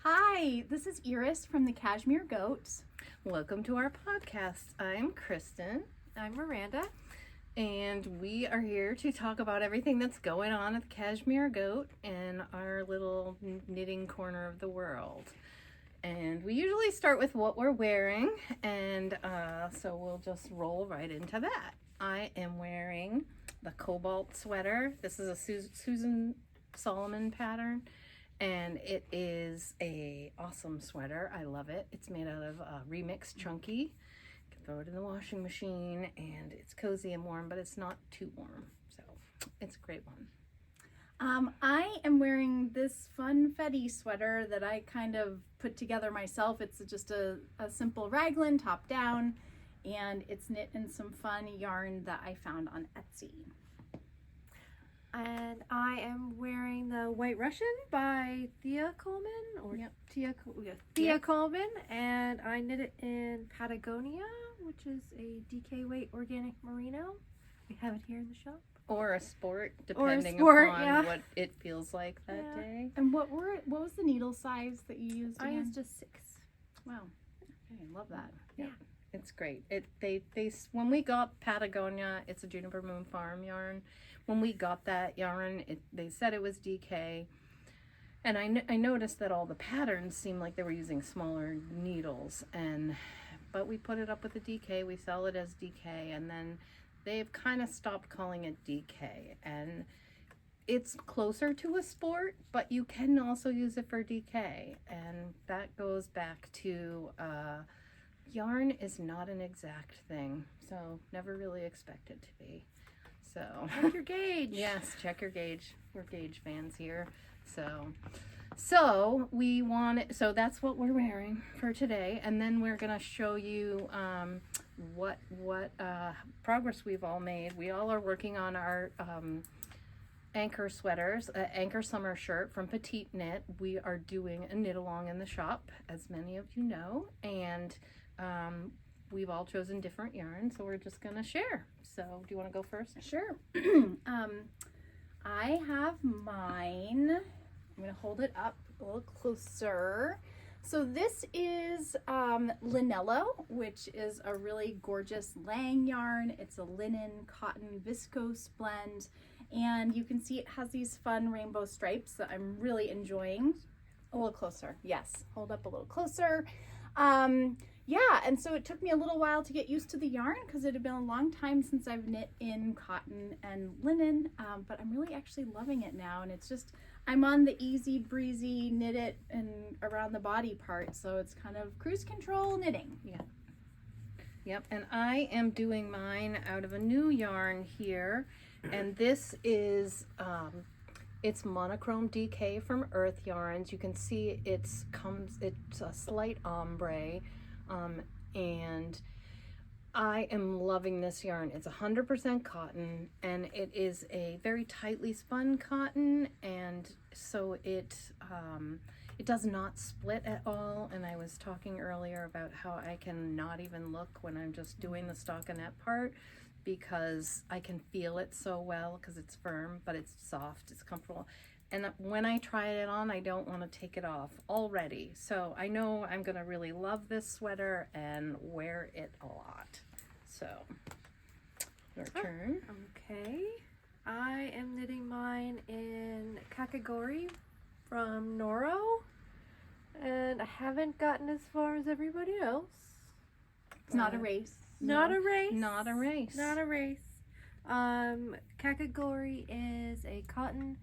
Hi, this is Iris from the Cashmere Goats. Welcome to our podcast. I'm Kristen. I'm Myranda. And we are here to talk about everything that's going on at the Cashmere Goat in our little knitting corner of the world. And we usually start with what we're wearing, and so we'll just roll right into that. I am wearing the Cobalt sweater. This is a Susan Solomon pattern, and it is a awesome sweater. I love it. It's made out of Remix Chunky. You can throw it in the washing machine, and it's cozy and warm, but it's not too warm, so it's a great one. I am wearing this funfetti sweater that I kind of put together myself. It's just a simple raglan top down, and it's knit in some fun yarn that I found on Etsy. And I am wearing the White Russian by Thea Coleman, or Yep. Thea Coleman, and I knit it in Patagonia, which is a DK weight organic merino. We have it here in the shop. Or a sport, depending sport, upon yeah. what it feels like that Yeah. day. And what was the needle size that you used I again? used just 6. Wow. Okay, love that. It's great. When we got Patagonia, it's a Juniper Moon Farm yarn. When we got that yarn, they said it was DK, and I noticed that all the patterns seemed like they were using smaller needles, but we put it up with a DK. We sell it as DK, and then they've kind of stopped calling it DK, and it's closer to a sport, but you can also use it for DK, and that goes back to yarn is not an exact thing, so never really expect it to be. So Check your gauge. yes, check your gauge. We're gauge fans here. So that's what we're wearing for today, and then we're gonna show you what progress we've all made. We all are working on our Anker sweaters, Anker summer shirt from PetiteKnit. We are doing a knit along in the shop, as many of you know, and we've all chosen different yarns, so we're just gonna share. So do you want to go first? Sure. I have mine. I'm going to hold it up a little closer. So this is Linello, which is a really gorgeous Lang yarn. It's a linen cotton viscose blend, and you can see it has these fun rainbow stripes that I'm really enjoying. A little closer. Yes, hold up a little closer. Yeah, and so it took me a little while to get used to the yarn because it had been a long time since I've knit in cotton and linen, but I'm really actually loving it now, and it's just, I'm on the easy breezy knit it and around the body part, so it's kind of cruise control knitting. Yeah. Yep, and I am doing mine out of a new yarn here, and this is it's monochrome DK from Earth Yarns. You can see it's a slight ombre, and I am loving this yarn. It's 100% cotton, and it is a very tightly spun cotton, and so it does not split at all. And I was talking earlier about how I can not even look when I'm just doing the stockinette part, because I can feel it so well because it's firm, but it's soft, it's comfortable. And when I try it on, I don't want to take it off already. So I know I'm going to really love this sweater and wear it a lot. So, your turn. Okay. I am knitting mine in Kakagori from Noro, and I haven't gotten as far as everybody else. It's not a race. Not a race. Not a race. Not a race. Kakagori is a cotton,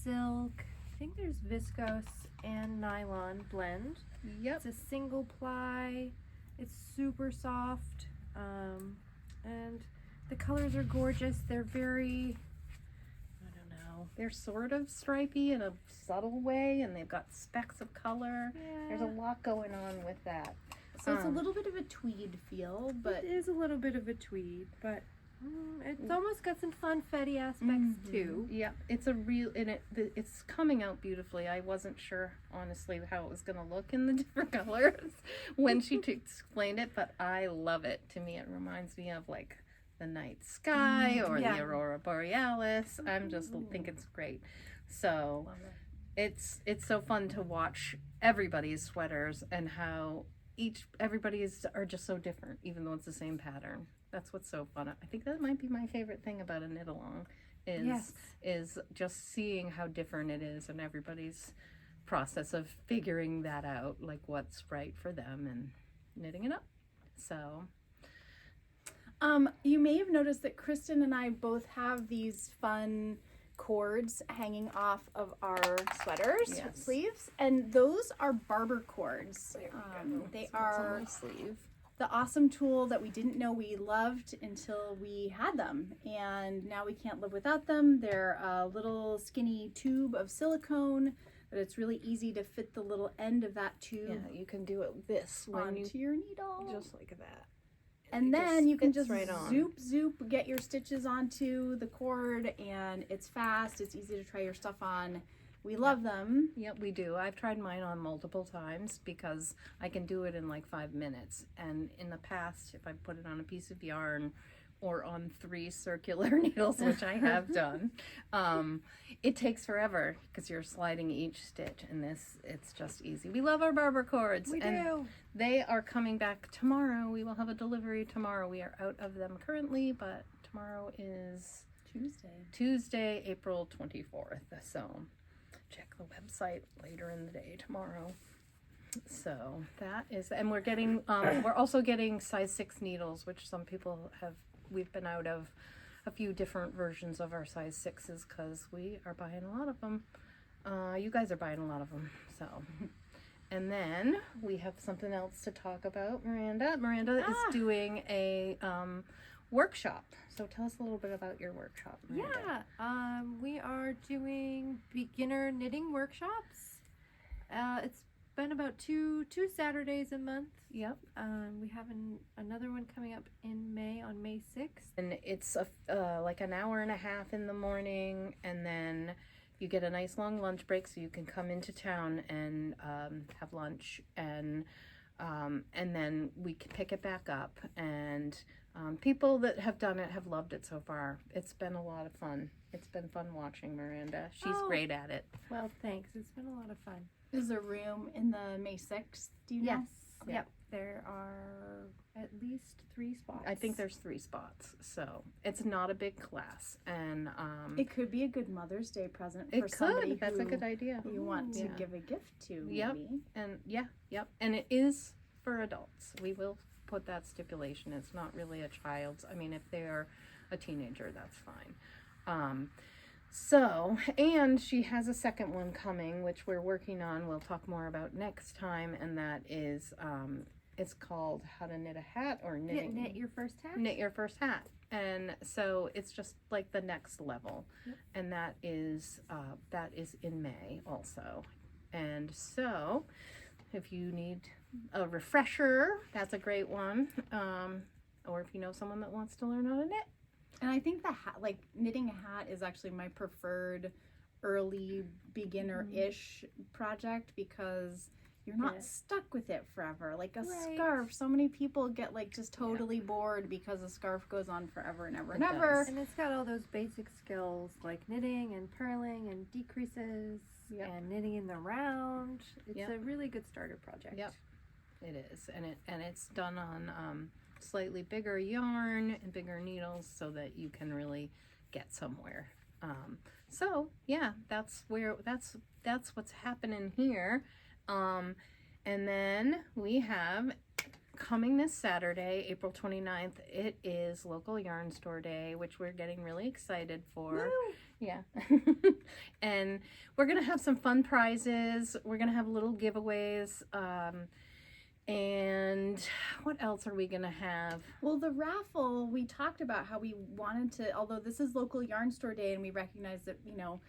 silk, I think there's viscose and nylon blend. Yep. It's a single ply. It's super soft, and the colors are gorgeous. They're very, I don't know. They're sort of stripy in a subtle way, and they've got specks of color. Yeah. There's a lot going on with that. So it's a little bit of a tweed feel, but It is a little bit of a tweed, but it's almost got some funfetti aspects too. Yeah, it's a real, and it's coming out beautifully. I wasn't sure, honestly, how it was going to look in the different colors when she explained it, but I love it. To me, it reminds me of like the night sky or the aurora borealis. I'm just think it's great. So it's so fun to watch everybody's sweaters and how everybody's are just so different, even though it's the same pattern. That's what's so fun. I think that might be my favorite thing about a knit along is just seeing how different it is and everybody's process of figuring that out, like what's right for them and knitting it up. So you may have noticed that Kristen and I both have these fun cords hanging off of our sweaters sleeves, and those are barber cords. They are sleeve. The awesome tool that we didn't know we loved until we had them, and now we can't live without them. They're a little skinny tube of silicone, but it's really easy to fit the little end of that tube Yeah, you can do it this when onto your needle, just like that. and It then you can fits just right on. zoop, get your stitches onto the cord, and it's fast. It's easy to try your stuff on. We love them. Yep, we do. I've tried mine on multiple times because I can do it in like 5 minutes. And in the past, if I put it on a piece of yarn or on 3 circular needles, which I have done, it takes forever because you're sliding each stitch. And it's just easy. We love our barber cords. We and do. They are coming back tomorrow. We will have a delivery tomorrow. We are out of them currently, but tomorrow is Tuesday, April 24th. So check the website later in the day tomorrow. So that is, and we're getting we're also getting size 6 needles, which some people we've been out of a few different versions of our size 6s because we are buying a lot of them. You guys are buying a lot of them. So and then we have something else to talk about. Myranda is doing a workshop. So tell us a little bit about your workshop, Myranda. Yeah, we are doing beginner knitting workshops. It's been about two Saturdays a month. Yep. We have another one coming up in May, on May 6th. And it's like an hour and a half in the morning, and then you get a nice long lunch break so you can come into town and have lunch, and then we can pick it back up. And people that have done it have loved it so far. It's been a lot of fun. It's been fun watching Myranda. She's great at it. Well, thanks. It's been a lot of fun. Is there room in the May 6th? Do you know? Yes. Yeah. Yep. There are at least 3 spots. I think there's 3 spots, so it's not a big class, and It could be a good Mother's Day present for it somebody could. That's a who good idea. you want to Yeah. give a gift to. Yep. Maybe. And yep, and it is for adults. We will put that stipulation. It's not really a child's. I mean, if they're a teenager, that's fine. So, and she has a second one coming, which we're working on. We'll talk more about next time, and that is, it's called How to Knit a Hat, or knitting. Knit your first hat. Knit your first hat. And so it's just like the next level. Yep. And that is in May also. And so if you need a refresher, that's a great one. Or if you know someone that wants to learn how to knit. And I think the hat, like knitting a hat, is actually my preferred early beginner-ish project because you're not stuck with it forever. Like a scarf, so many people get like just totally bored because a scarf goes on forever and ever and It ever. does. And it's got all those basic skills like knitting and purling and decreases and knitting in the round. It's a really good starter project. Yep, it is, and it's done on slightly bigger yarn and bigger needles so that you can really get somewhere. So yeah, that's what's happening here. And then we have coming this Saturday, April 29th, it is local yarn store day, which we're getting really excited for. Woo! Yeah. And we're going to have some fun prizes. We're going to have little giveaways. And what else are we going to have? Well, the raffle, we talked about how we wanted to, although this is local yarn store day and we recognize that, you know,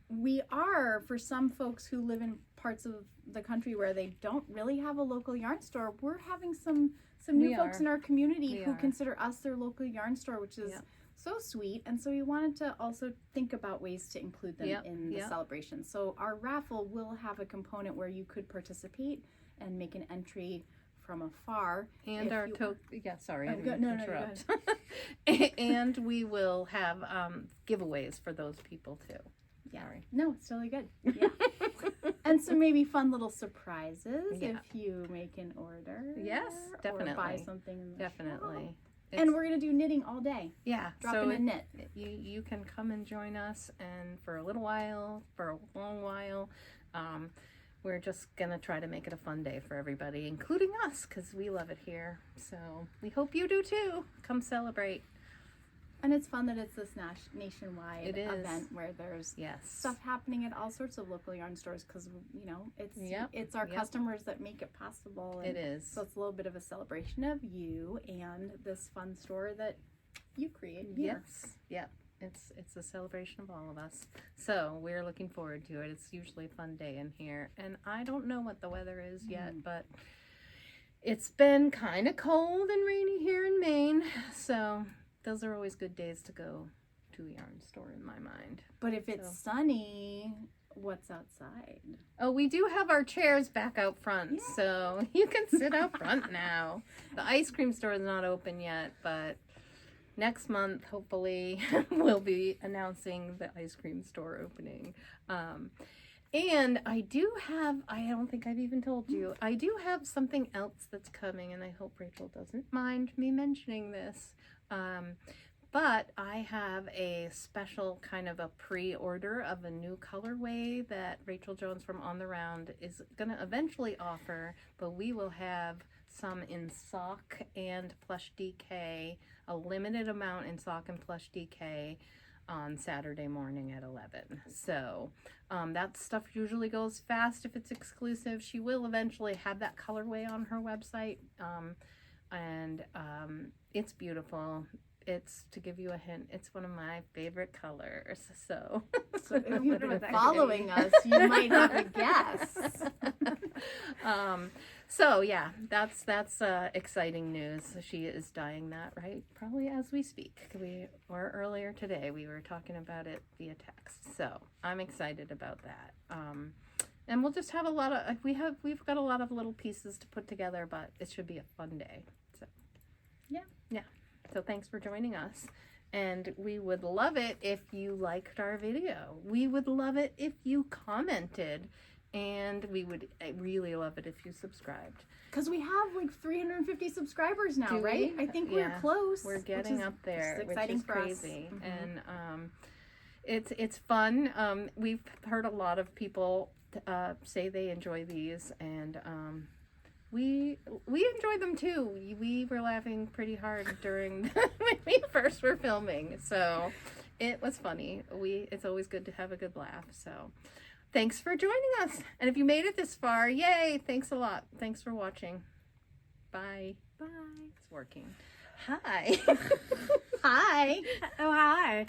we are, for some folks who live in parts of the country where they don't really have a local yarn store, we're having some new folks in our community who consider us their local yarn store, which is so sweet. And so we wanted to also think about ways to include them in the celebration. So our raffle will have a component where you could participate and make an entry from afar. And our sorry, I no, didn't interrupt. And we will have giveaways for those people too. Yeah. Sorry. No, it's totally good. Yeah. And some maybe fun little surprises Yeah. if you make an order. Yes, Or buy definitely. something in the Definitely. shop. It's- And we're going to do knitting all day. yeah. Drop So in a knit. you can come and join us, and for a little while, for a long while, we're just gonna try to make it a fun day for everybody, including us, because we love it here. So we hope you do too. Come celebrate. And it's fun that it's this nationwide It is. event where there's Yes. stuff happening at all sorts of local yarn stores because, you know, Yep. it's our Yep. customers that make it possible. And It is. So it's a little bit of a celebration of you and this fun store that you create here. Yes. Yep. It's a celebration of all of us. So we're looking forward to it. It's usually a fun day in here. And I don't know what the weather is yet, but it's been kind of cold and rainy here in Maine. So those are always good days to go to a yarn store in my mind. But if it's sunny, what's outside? Oh, we do have our chairs back out front, so you can sit out front now. The ice cream store is not open yet, but next month, hopefully, we'll be announcing the ice cream store opening. And I don't think I've even told you, I do have something else that's coming, and I hope Rachel doesn't mind me mentioning this. But I have a special kind of a pre-order of a new colorway that Rachel Jones from On the Round is going to eventually offer, but we will have some in sock and plush DK, a limited amount in sock and plush DK on Saturday morning at 11. So that stuff usually goes fast if it's exclusive. She will eventually have that colorway on her website, and it's beautiful. It's, to give you a hint, it's one of my favorite colors. So If you've been following us, you might have a guess. So yeah, that's exciting news. She is dyeing that right probably as we speak. Or earlier today we were talking about it via text. So I'm excited about that. And we'll just have a lot of we've got a lot of little pieces to put together, but it should be a fun day. So yeah. So thanks for joining us. And we would love it if you liked our video. We would love it if you commented. And we would really love it if you subscribed. Because we have like 350 subscribers now, Do we? right? I think we're close. We're getting up there, which is exciting which is for crazy. us. Mm-hmm. And it's fun. We've heard a lot of people say they enjoy these, and we enjoy them too. We were laughing pretty hard during when we first were filming, so it was funny. It's always good to have a good laugh. So thanks for joining us, and if you made it this far, yay! Thanks a lot. Thanks for watching. Bye. Bye. It's working. Hi. Hi. Oh, hi.